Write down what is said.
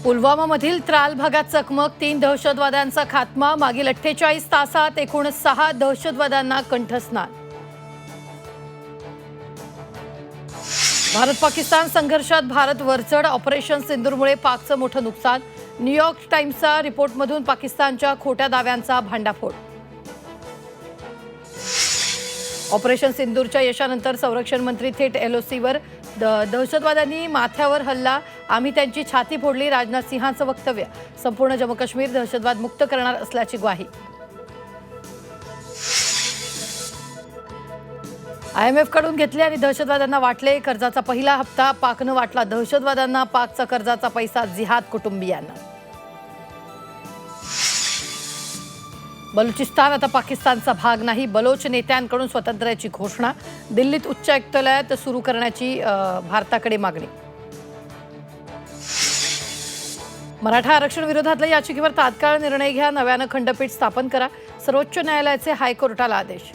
पुलवामामधील त्राल भागात चकमक, 3 दहशतवाद्यांचा खात्मा, मागील 48 तासात एकूण 6 दहशतवाद्यांना कंठस्नान. भारत-पाकिस्तान संघर्षात भारत वरचढ, ऑपरेशन सिंदूरमुळे पाकचं मोठं नुकसान. न्यूयॉर्क टाइम्सच्या रिपोर्टमधून पाकिस्तानच्या खोट्या दाव्यांचा भांडाफोड. ऑपरेशन सिंदूरच्या यशानंतर संरक्षण मंत्री थेट एलओसीवर. दहशतवाद्यांनी माथ्यावर हल्ला, आम्ही त्यांची छाती फोडली, राजनाथ सिंहांचं वक्तव्य. संपूर्ण जम्मू काश्मीर दहशतवाद मुक्त करणार असल्याची ग्वाही. IMF कडून घेतले आणि दहशतवाद्यांना वाटले. कर्जाचा पहिला हप्ता पाकनं वाटला दहशतवाद्यांना, पाकचा कर्जाचा पैसा जिहाद कुटुंबियांना. बलुचिस्तान आता पाकिस्तानचा भाग नाही, बलोच नेत्यांकडून स्वातंत्र्याची घोषणा. दिल्लीत उच्च आयुक्तालयात सुरू करण्याची भारताकडे मागणी. मराठा आरक्षण विरोधातल्या याचिकेवर तात्काळ निर्णय घ्या, नव्यानं खंडपीठ स्थापन करा. सर्वोच्च न्यायालयाचे हायकोर्टाला आदेश.